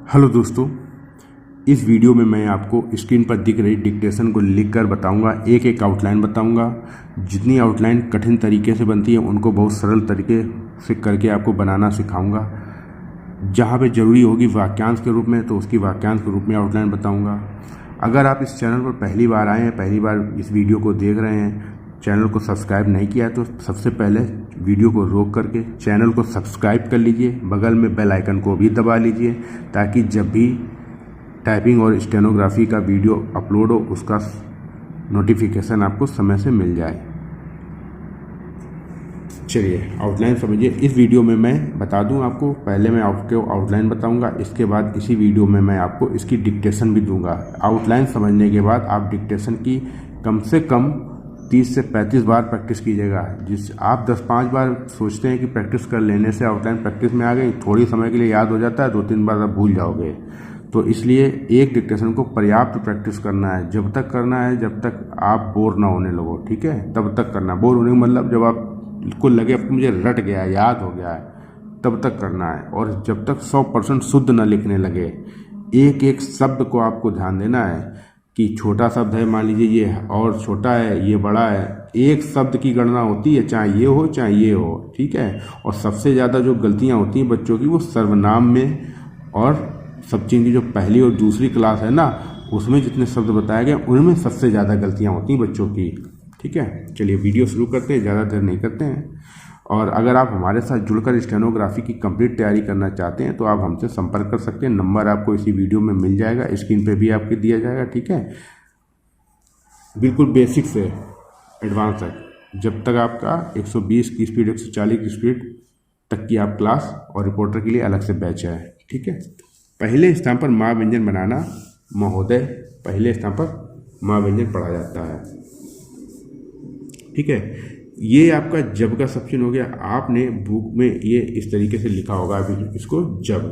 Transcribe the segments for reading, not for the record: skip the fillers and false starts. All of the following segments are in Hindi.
हेलो दोस्तों, इस वीडियो में मैं आपको स्क्रीन पर दिख रही डिक्टेशन को लिखकर बताऊंगा। एक एक आउटलाइन बताऊंगा। जितनी आउटलाइन कठिन तरीके से बनती है उनको बहुत सरल तरीके से करके आपको बनाना सिखाऊंगा। जहां पे ज़रूरी होगी वाक्यांश के रूप में तो उसकी वाक्यांश के रूप में आउटलाइन बताऊंगा। अगर आप इस चैनल पर पहली बार आए हैं, पहली बार इस वीडियो को देख रहे हैं, चैनल को सब्सक्राइब नहीं किया तो सबसे पहले वीडियो को रोक करके चैनल को सब्सक्राइब कर लीजिए। बगल में बेल आइकन को भी दबा लीजिए ताकि जब भी टाइपिंग और स्टेनोग्राफी का वीडियो अपलोड हो उसका नोटिफिकेशन आपको समय से मिल जाए। चलिए आउटलाइन समझिए। इस वीडियो में मैं बता दूं आपको, पहले मैं आपको आउटलाइन बताऊंगा, इसके बाद इसी वीडियो में मैं आपको इसकी डिक्टेशन भी दूंगा। आउटलाइन समझने के बाद आप डिक्टेशन की कम से कम 30 से 35 बार प्रैक्टिस कीजिएगा। जिस आप 10-5 बार सोचते हैं कि प्रैक्टिस कर लेने से आउटलाइन प्रैक्टिस में आ गई, थोड़ी समय के लिए याद हो जाता है, 2-3 बार आप भूल जाओगे। तो इसलिए एक डिक्टेशन को पर्याप्त प्रैक्टिस करना है। जब तक करना है जब तक आप बोर ना होने लगो, ठीक है, तब तक करना। बोर होने का मतलब जब आपको लगे अब मुझे रट गया है, याद हो गया है, तब तक करना है। और जब तक 100% शुद्ध न लिखने लगे, एक एक शब्द को आपको ध्यान देना है कि छोटा शब्द है, मान लीजिए ये और छोटा है, ये बड़ा है, एक शब्द की गणना होती है, चाहे ये हो चाहे ये हो, ठीक है। और सबसे ज़्यादा जो गलतियां होती हैं बच्चों की वो सर्वनाम में और सब चीज़ की जो पहली और दूसरी क्लास है ना, उसमें जितने शब्द बताए गए उनमें सबसे ज़्यादा गलतियां होती हैं बच्चों की, ठीक है। चलिए वीडियो शुरू करते हैं, ज़्यादा देर नहीं करते हैं। और अगर आप हमारे साथ जुड़कर स्टेनोग्राफी की कंप्लीट तैयारी करना चाहते हैं तो आप हमसे संपर्क कर सकते हैं। नंबर आपको इसी वीडियो में मिल जाएगा, स्क्रीन पे भी आपके दिया जाएगा, ठीक है। बिल्कुल बेसिक से एडवांस तक, जब तक आपका 120 की स्पीड 140 की स्पीड तक की आप क्लास, और रिपोर्टर के लिए अलग से बैच है, ठीक है। पहले स्थान पर माँ व्यंजन बनाना महोदय, पहले स्थान पर माँ व्यंजन पढ़ा जाता है, ठीक है। ये आपका जब का सब्चिन हो गया। आपने बुक में ये इस तरीके से लिखा होगा अभी इसको जब,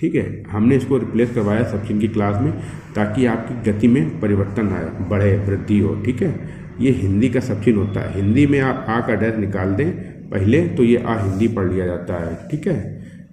ठीक है। हमने इसको रिप्लेस करवाया सब्चिन की क्लास में ताकि आपकी गति में परिवर्तन आए, बढ़े, वृद्धि हो, ठीक है। ये हिंदी का सब्चिन होता है। हिंदी में आप आ का डैश निकाल दें पहले तो ये आ हिंदी पढ़ लिया जाता है, ठीक है।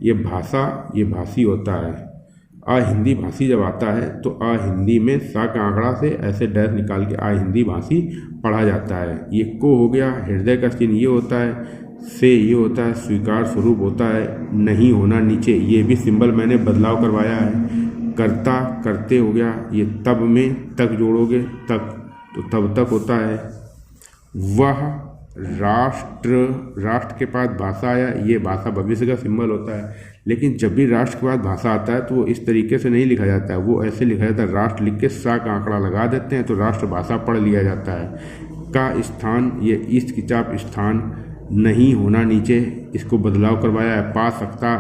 ये भाषा, ये भाषी होता है। आ हिंदी भाषी जब आता है तो आ हिंदी में सा का आंकड़ा से ऐसे डैश निकाल के आ हिंदी भाषी पढ़ा जाता है। ये को हो गया, हृदय का चिन्ह ये होता है, से ये होता है, स्वीकार स्वरूप होता है, नहीं होना नीचे, ये भी सिंबल मैंने बदलाव करवाया है। कर्ता, करते हो गया, ये तब में तक जोड़ोगे तक, तो तब तक होता है। वह, राष्ट्र, राष्ट्र के बाद भाषा आया, ये भाषा भविष्य का सिंबल होता है। लेकिन जब भी राष्ट्र के बाद भाषा आता है तो वो इस तरीके से नहीं लिखा जाता है, वो ऐसे लिखा जाता है, राष्ट्र लिख के सा का आंकड़ा लगा देते हैं तो राष्ट्र भाषा पढ़ लिया जाता है। का स्थान, ये ईस्ट की चाप स्थान, नहीं होना नीचे, इसको बदलाव करवाया है, पा सकता,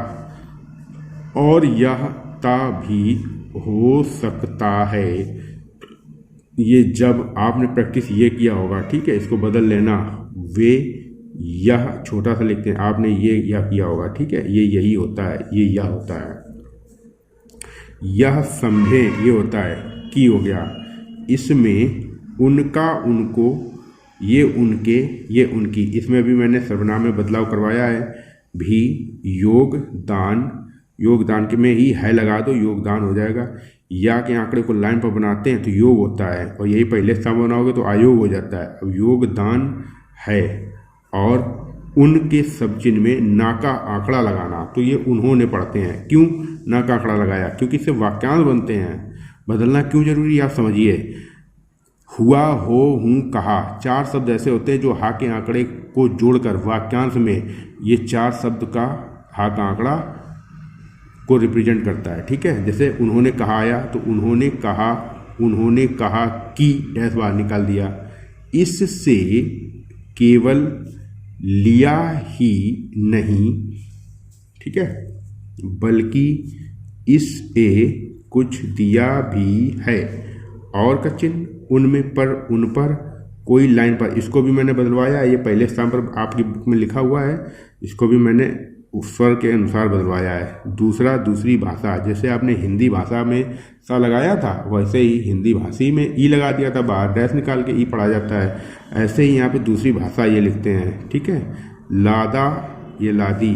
और यह ता भी हो सकता है। ये जब आपने प्रैक्टिस ये किया होगा, ठीक है, इसको बदल लेना। वे, यह छोटा सा लिखते हैं, आपने ये यह किया होगा, ठीक है, ये यही होता है, ये यह होता है। यह समझे, ये होता है, की हो गया। इसमें उनका, उनको, ये उनके, ये उनकी, इसमें भी मैंने सर्वनाम में बदलाव करवाया है। भी, योगदान, योगदान के में ही है लगा दो, योगदान हो जाएगा। या के आंकड़े को लाइन पर बनाते हैं तो योग होता है, और यही पहले स्थान बनाओगे तो आयोग हो जाता है। अब योगदान है, और उनके सब चिन्ह में ना का आंकड़ा लगाना, तो ये उन्होंने पढ़ते हैं। क्यों ना का आंकड़ा लगाया? क्योंकि इससे वाक्यांश बनते हैं। बदलना क्यों जरूरी है आप समझिए। हुआ, हो, हूँ, कहा, 4 शब्द ऐसे होते हैं जो हा के आंकड़े को जोड़कर वाक्यांश में ये 4 शब्द का हा का आंकड़ा को रिप्रेजेंट करता है, ठीक है। जैसे उन्होंने कहा आया तो उन्होंने कहा कि डैश बार निकाल दिया। इससे केवल लिया ही नहीं, ठीक है, बल्कि इससे कुछ दिया भी है। और का चिन्ह, उनमें, पर, उन पर, कोई लाइन पर, इसको भी मैंने बदलवाया। ये पहले स्थान पर आपकी बुक में लिखा हुआ है, इसको भी मैंने स्वर के अनुसार बदलवाया है। दूसरा, दूसरी भाषा, जैसे आपने हिंदी भाषा में सा लगाया था वैसे ही हिंदी भाषी में ई लगा दिया था, बाहर डैश निकाल के ई पढ़ा जाता है। ऐसे ही यहाँ पे दूसरी भाषा ये लिखते हैं, ठीक है। लादा, ये लादी,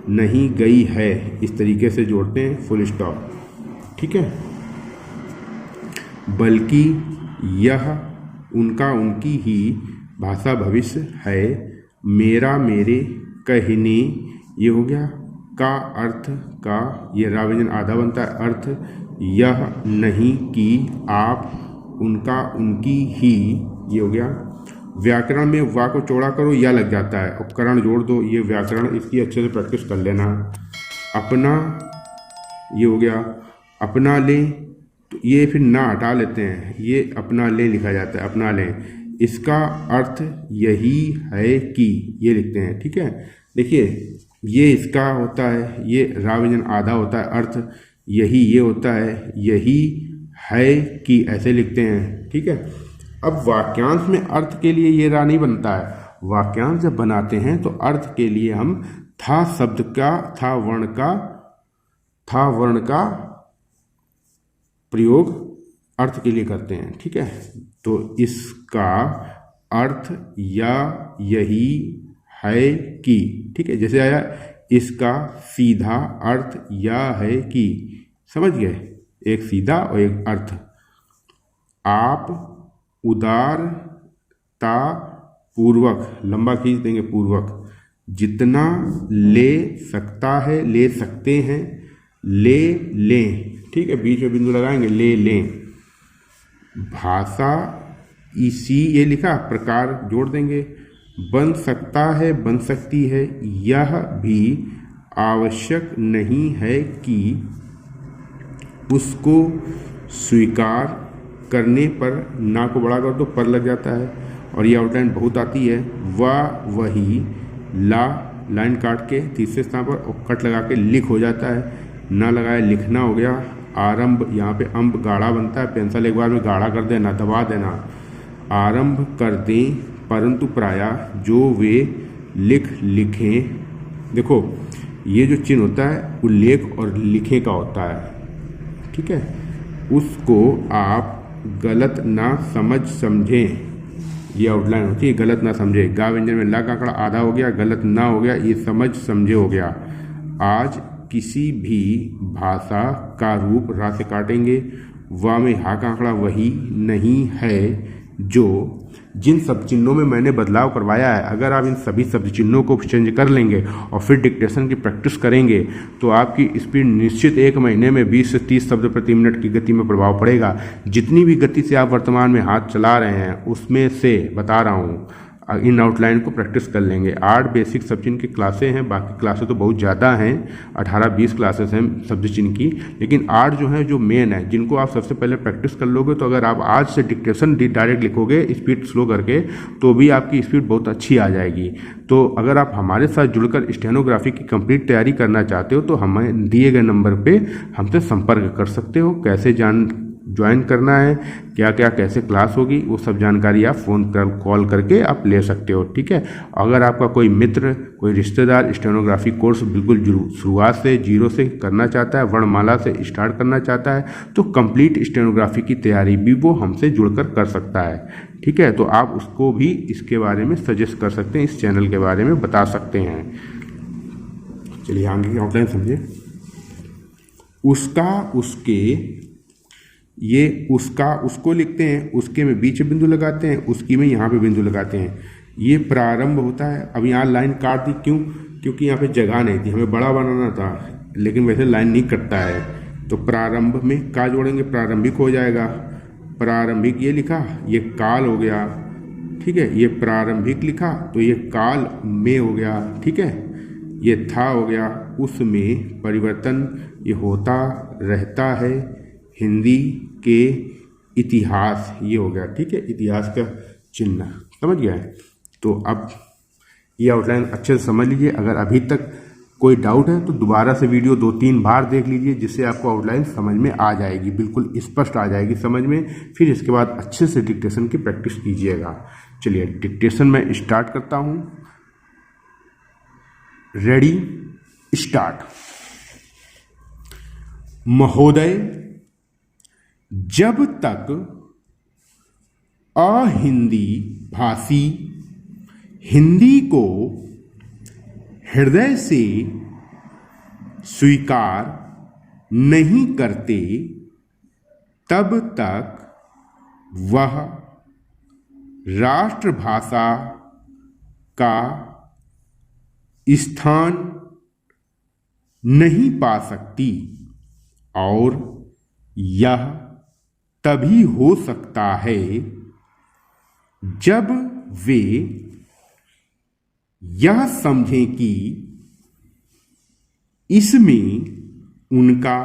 नहीं गई है, इस तरीके से जोड़ते हैं, फुल स्टॉप। ठीक है, बल्कि यह उनका उनकी ही भाषा भविष्य है। मेरा मेरे कहने, ये हो गया का अर्थ का, ये रा व्यंजन आधा बनता है अर्थ, यह नहीं कि आप उनका उनकी ही, ये हो गया। व्याकरण में वा को चौड़ा करो या लग जाता है, उपकरण जोड़ दो, ये व्याकरण इसकी अच्छे से प्रैक्टिस कर लेना। अपना, ये हो गया अपना लें, तो ये फिर ना हटा लेते हैं, ये अपना ले लिखा जाता है, अपना लें। इसका अर्थ यही है कि, ये लिखते हैं। ठीक है, देखिए ये इसका होता है, ये रा व्यंजन आधा होता है अर्थ, यही ये होता है, यही है कि, ऐसे लिखते हैं। ठीक है, अब वाक्यांश में अर्थ के लिए ये रा नहीं बनता है। वाक्यांश जब बनाते हैं तो अर्थ के लिए हम था शब्द का, था वर्ण का प्रयोग अर्थ के लिए करते हैं। ठीक है, तो इसका अर्थ या यही है कि, ठीक है, जैसे आया इसका सीधा अर्थ या है कि, समझ गए, एक सीधा और एक अर्थ। आप उदारता पूर्वक, लंबा खींच देंगे पूर्वक, जितना ले सकता है, ले सकते हैं, ले लें। ठीक है, बीच में बिंदु लगाएंगे, ले लें। भाषा इसी, ये लिखा, प्रकार जोड़ देंगे, बन सकता है, बन सकती है, यह भी आवश्यक नहीं है कि उसको स्वीकार करने पर, ना को बड़ा कर दो, पर लग जाता है, और ये आउटलाइन बहुत आती है। वही, ला लाइन काट के तीसरे स्थान पर और कट लगा के लिख हो जाता है, ना लगाए लिखना हो गया। आरंभ, यहाँ पे अम्ब गाढ़ा बनता है, पेंसिल एक बार में गाढ़ा कर देना, दबा देना। आरंभ कर दें, परंतु प्रायः जो वे लिखें, देखो ये जो चिन्ह होता है उल्लेख और लिखे का होता है। ठीक है, उसको आप गलत ना समझें, ये आउटलाइन होती है, गलत ना समझे। गा व्यंजन में ला का आंकड़ा आधा हो गया, गलत ना हो गया, ये समझे हो गया। आज किसी भी भाषा का रूप रा से काटेंगे, वा में हा का आंकड़ा वही नहीं है जो, जिन सब चिन्हों में मैंने बदलाव करवाया है। अगर आप इन सभी शब्द चिन्हों को चेंज कर लेंगे और फिर डिक्टेशन की प्रैक्टिस करेंगे तो आपकी स्पीड निश्चित 1 महीने में 20 से 30 शब्द प्रति मिनट की गति में प्रभाव पड़ेगा। जितनी भी गति से आप वर्तमान में हाथ चला रहे हैं उसमें से बता रहा हूँ, इन आउटलाइन को प्रैक्टिस कर लेंगे। 8 बेसिक शब्द चिन्ह की क्लासें हैं, बाकी क्लासें तो बहुत ज़्यादा हैं, 18-20 क्लासेस हैं शब्द चिन्ह की, लेकिन 8 जो है, जो मेन है, जिनको आप सबसे पहले प्रैक्टिस कर लोगे, तो अगर आप आज से डिक्टेशन डायरेक्ट लिखोगे स्पीड स्लो करके, तो भी आपकी स्पीड बहुत अच्छी आ जाएगी। तो अगर आप हमारे साथ जुड़कर स्टेनोग्राफी की कंप्लीट तैयारी करना चाहते हो तो हमें दिए गए नंबर पर हमसे संपर्क कर सकते हो। कैसे ज्वाइन करना है, क्या क्या कैसे क्लास होगी, वो सब जानकारी आप फ़ोन कर कॉल करके आप ले सकते हो। ठीक है, अगर आपका कोई मित्र, कोई रिश्तेदार स्टेनोग्राफी कोर्स बिल्कुल शुरुआत से 0 से करना चाहता है, वर्णमाला से स्टार्ट करना चाहता है, तो कंप्लीट स्टेनोग्राफी की तैयारी भी वो हमसे जुड़कर कर सकता है। ठीक है, तो आप उसको भी इसके बारे में सजेस्ट कर सकते हैं, इस चैनल के बारे में बता सकते हैं। चलिए आगे की आउटलाइन समझिए। उसका, उसके, ये उसका उसको लिखते हैं, उसके में बीच में बिंदु लगाते हैं, उसकी में यहाँ पे बिंदु लगाते हैं। ये प्रारंभ होता है। अब यहाँ लाइन काट दी, क्यों? क्योंकि यहाँ पे जगह नहीं थी, हमें बड़ा बनाना था, लेकिन वैसे लाइन नहीं कटता है। तो प्रारंभ में का जोड़ेंगे, प्रारंभिक हो जाएगा। प्रारंभिक ये लिखा, ये काल हो गया। ठीक है, ये प्रारंभिक लिखा तो ये काल में हो गया। ठीक है, ये था हो गया, उसमें परिवर्तन ये होता रहता है। हिंदी के इतिहास, ये हो गया। ठीक है, इतिहास का चिन्ह, समझ गया है। तो अब ये आउटलाइन अच्छे से समझ लीजिए। अगर अभी तक कोई डाउट है तो दोबारा से वीडियो 2-3 बार देख लीजिए, जिससे आपको आउटलाइन समझ में आ जाएगी, बिल्कुल स्पष्ट आ जाएगी समझ में। फिर इसके बाद अच्छे से डिक्टेशन की प्रैक्टिस कीजिएगा। चलिए डिक्टेशन में स्टार्ट करता हूँ। Ready, start. महोदय, जब तक अहिंदी भाषी हिंदी को हृदय से स्वीकार नहीं करते तब तक वह राष्ट्रभाषा का स्थान नहीं पा सकती और यह तभी हो सकता है जब वे यह समझें कि इसमें उनका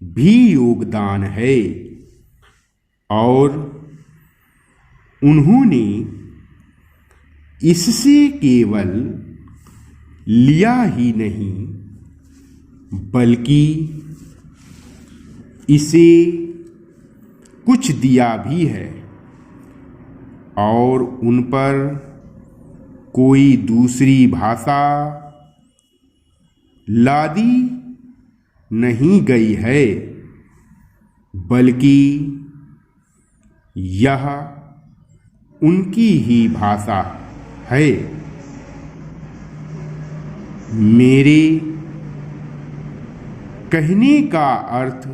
भी योगदान है और उन्होंने इससे केवल लिया ही नहीं बल्कि इसे कुछ दिया भी है और उन पर कोई दूसरी भाषा लादी नहीं गई है बल्कि यह उनकी ही भाषा है। मेरे कहने का अर्थ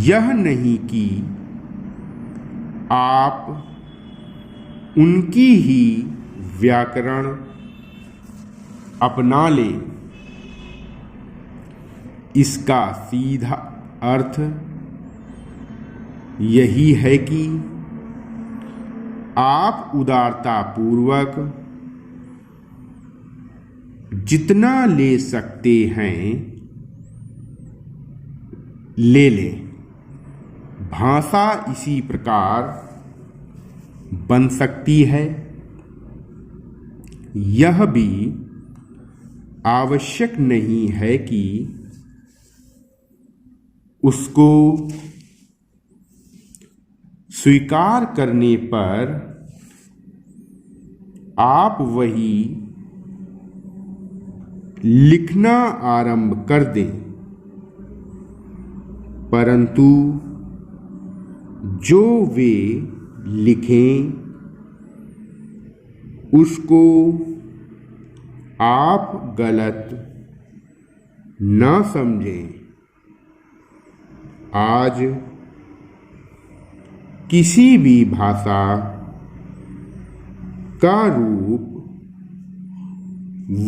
यह नहीं कि आप उनकी ही व्याकरण अपना लें। इसका सीधा अर्थ यही है कि आप उदारतापूर्वक जितना ले सकते हैं ले लें। भाषा इसी प्रकार बन सकती है। यह भी आवश्यक नहीं है कि उसको स्वीकार करने पर आप वही लिखना आरंभ कर दें, परंतु जो वे लिखें उसको आप गलत ना समझें। आज किसी भी भाषा का रूप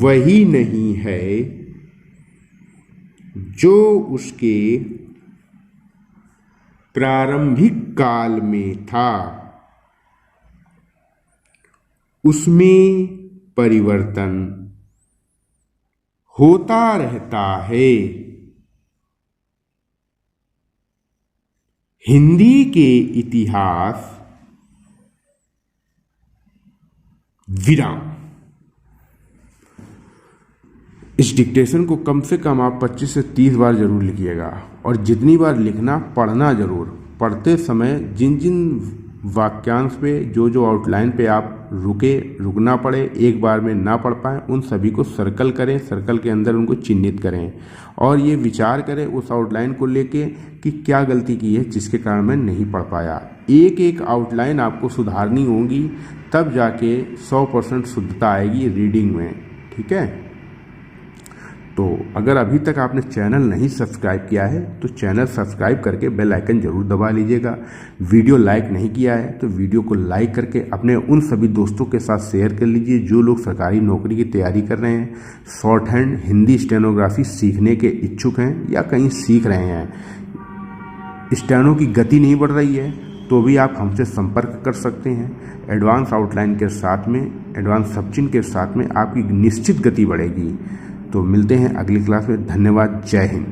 वही नहीं है जो उसके प्रारंभिक काल में था। उसमें परिवर्तन होता रहता है। हिंदी के इतिहास विराम। इस डिक्टेशन को कम से कम आप 25 से 30 बार जरूर लिखिएगा और जितनी बार लिखना पढ़ना जरूर। पढ़ते समय जिन जिन वाक्यांश पे जो आउटलाइन पे आप रुकना पड़े, एक बार में ना पढ़ पाए, उन सभी को सर्कल करें, सर्कल के अंदर उनको चिन्हित करें और ये विचार करें उस आउटलाइन को लेके कि क्या गलती की है जिसके कारण मैं नहीं पढ़ पाया। एक एक आउटलाइन आपको सुधारनी होगी, तब जाके 100% शुद्धता आएगी रीडिंग में। ठीक है, तो अगर अभी तक आपने चैनल नहीं सब्सक्राइब किया है तो चैनल सब्सक्राइब करके बेल आइकन जरूर दबा लीजिएगा। वीडियो लाइक नहीं किया है तो वीडियो को लाइक करके अपने उन सभी दोस्तों के साथ शेयर कर लीजिए जो लोग सरकारी नौकरी की तैयारी कर रहे हैं, शॉर्ट हैंड हिंदी स्टेनोग्राफी सीखने के इच्छुक हैं या कहीं सीख रहे हैं। स्टेनो की गति नहीं बढ़ रही है तो भी आप हमसे संपर्क कर सकते हैं। एडवांस आउटलाइन के साथ में, एडवांस सबचिन के साथ में आपकी निश्चित गति बढ़ेगी। तो मिलते हैं अगली क्लास में। धन्यवाद। जय हिंद।